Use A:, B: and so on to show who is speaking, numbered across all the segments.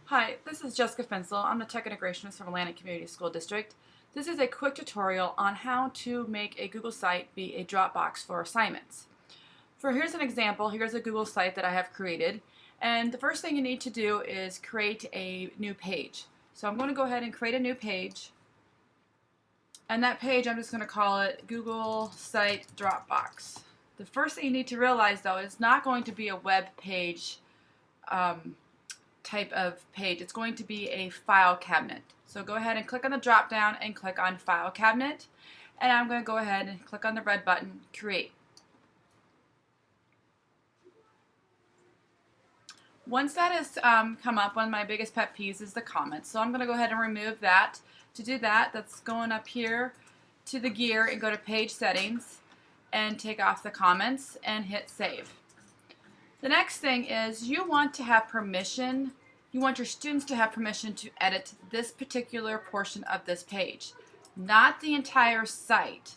A: Hi, this is Jessica Fensel. I'm the Tech Integrationist from Atlantic Community School District. This is a quick tutorial on how to make a Google site be a Dropbox for assignments. Here's an example. Here's a Google site that I have created. And the first thing you need to do is create a new page. So I'm going to go ahead and create a new page. And that page, I'm just going to call it Google Site Dropbox. The first thing you need to realize, though, is not going to be a web page type of page. It's going to be a file cabinet. So go ahead and click on the drop down and click on File Cabinet. And I'm going to go ahead and click on the red button, Create. Once that has come up, one of my biggest pet peeves is the comments. So I'm going to go ahead and remove that. To do that, that's going up here to the gear and go to Page Settings and take off the comments and hit Save. The next thing is you want to have permission, you want your students to have permission to edit this particular portion of this page, not the entire site.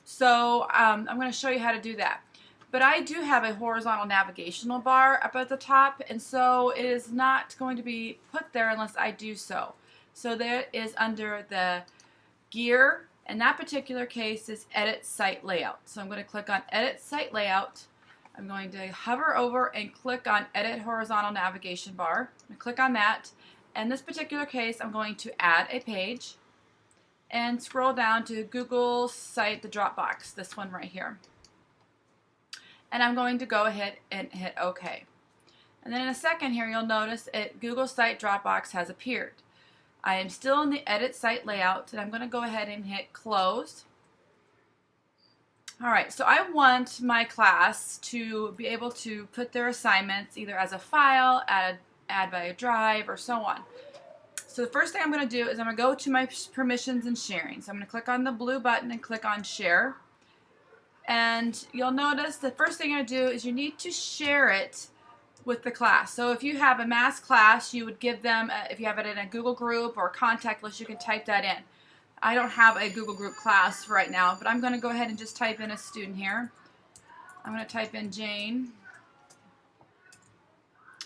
A: So I'm going to show you how to do that. But I do have a horizontal navigational bar up at the top, and so it is not going to be put there unless I do so. So there is under the gear, in that particular case is Edit Site Layout. So I'm going to click on Edit Site Layout. I'm going to hover over and click on Edit Horizontal Navigation Bar. I'm going to click on that. In this particular case, I'm going to add a page and scroll down to Google Site, the Dropbox, this one right here. And I'm going to go ahead and hit OK. And then in a second here, you'll notice Google Site Dropbox has appeared. I am still in the Edit Site Layout, and I'm going to go ahead and hit Close. Alright, so I want my class to be able to put their assignments either as a file, add by a drive, or so on. So the first thing I'm going to do is I'm going to go to my permissions and sharing. So I'm going to click on the blue button and click on Share. And you'll notice the first thing you're going to do is you need to share it with the class. So if you have a mass class, you would give them, if you have it in a Google group or contact list, you can type that in. I don't have a Google group class right now, but I'm going to go ahead and just type in a student here. I'm going to type in Jane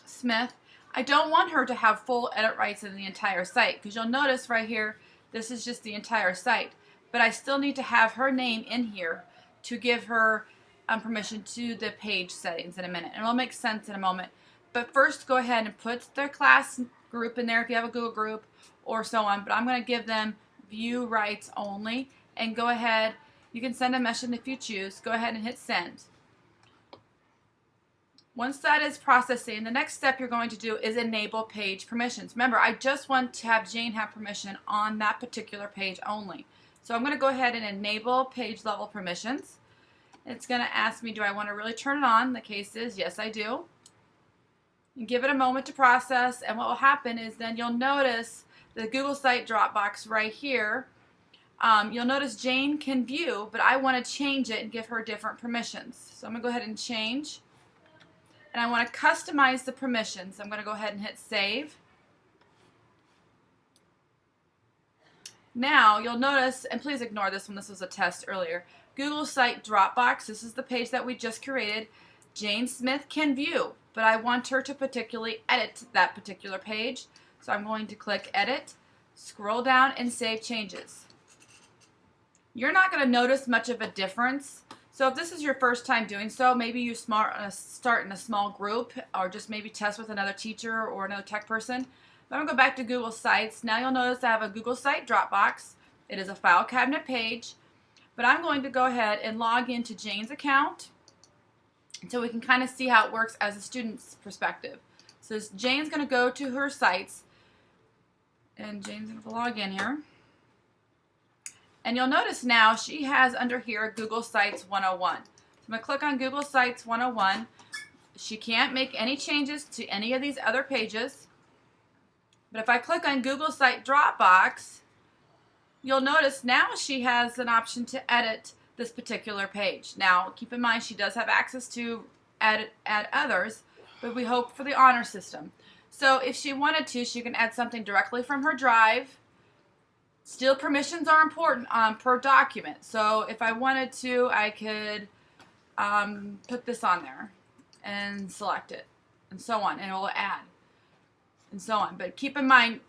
A: Smith. I don't want her to have full edit rights in the entire site, because you'll notice right here, this is just the entire site. But I still need to have her name in here to give her permission to the page settings in a minute. And it'll make sense in a moment. But first, go ahead and put their class group in there if you have a Google group or so on. But I'm going to give them view rights only, and go ahead, you can send a message if you choose. Go ahead and hit send. Once that is processing, the next step you're going to do is enable page permissions. Remember, I just want to have Jane have permission on that particular page only. So I'm going to go ahead and enable page level permissions. It's going to ask me, do I want to really turn it on? The case is yes, I do. You give it a moment to process, and what will happen is then you'll notice the Google Site Dropbox right here. You'll notice Jane can view, but I want to change it and give her different permissions. So I'm going to go ahead and change. And I want to customize the permissions. I'm going to go ahead and hit save. Now you'll notice, and please ignore this one, this was a test earlier, Google Site Dropbox, this is the page that we just created. Jane Smith can view, but I want her to particularly edit that particular page. So I'm going to click Edit, scroll down, and Save Changes. You're not going to notice much of a difference. So if this is your first time doing so, maybe you start in a small group, or just maybe test with another teacher or another tech person. But I'm going to go back to Google Sites. Now you'll notice I have a Google Site Dropbox. It is a file cabinet page. But I'm going to go ahead and log into Jane's account so we can kind of see how it works as a student's perspective. So Jane's going to go to her sites, and Jane's going to log in here. And you'll notice now she has under here Google Sites 101. So I'm going to click on Google Sites 101. She can't make any changes to any of these other pages. But if I click on Google Site Dropbox, you'll notice now she has an option to edit this particular page. Now, keep in mind she does have access to add others, but we hope for the honor system. So if she wanted to, she can add something directly from her drive. Still, permissions are important per document. So if I wanted to, I could put this on there and select it and so on, and it will add. and so on. But keep in mind,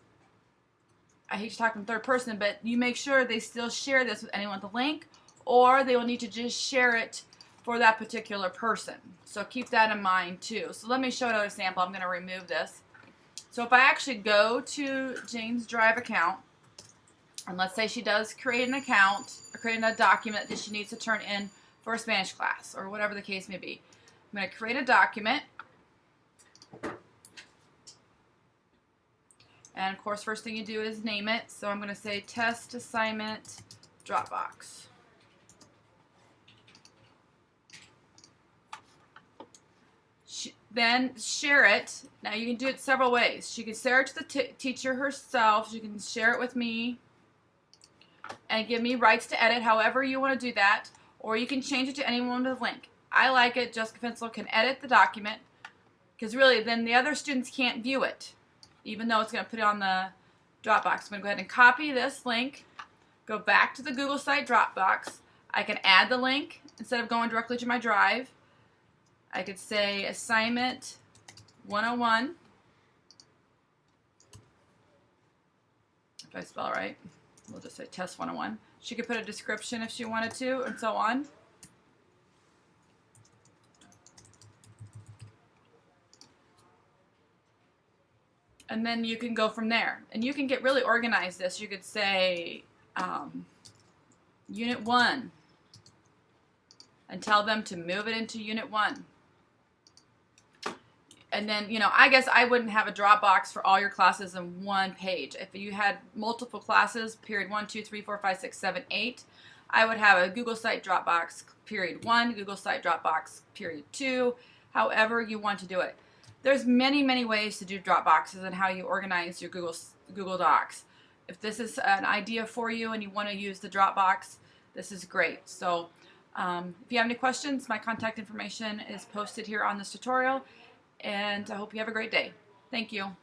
A: I hate to talk in third person, but you make sure they still share this with anyone with the link, or they will need to just share it for that particular person. So keep that in mind too. So let me show another sample. I'm going to remove this. So if I actually go to Jane's Drive account, and let's say she does create an account or create a document that she needs to turn in for a Spanish class or whatever the case may be. I'm going to create a document. And of course, first thing you do is name it. So I'm going to say test assignment Dropbox. Then share it. Now you can do it several ways. She can share it to the teacher herself. She can share it with me and give me rights to edit however you want to do that. Or you can change it to anyone with a link. I like it. Jessica Finsel can edit the document because really then the other students can't view it, even though it's going to put it on the Dropbox. I'm going to go ahead and copy this link, go back to the Google site Dropbox. I can add the link instead of going directly to my Drive. I could say assignment 101. If I spell it right, we'll just say test 101. She could put a description if she wanted to, and so on. And then you can go from there. And you can get really organized this. You could say Unit 1 and tell them to move it into Unit 1. And then, you know, I guess I wouldn't have a Dropbox for all your classes in one page. If you had multiple classes, period 1, 2, 3, 4, 5, 6, 7, 8, I would have a Google Site Dropbox, period 1, Google Site Dropbox, period 2, however you want to do it. There's many, many ways to do Dropboxes and how you organize your Google Docs. If this is an idea for you and you want to use the Dropbox, this is great. So if you have any questions, my contact information is posted here on this tutorial. And I hope you have a great day. Thank you.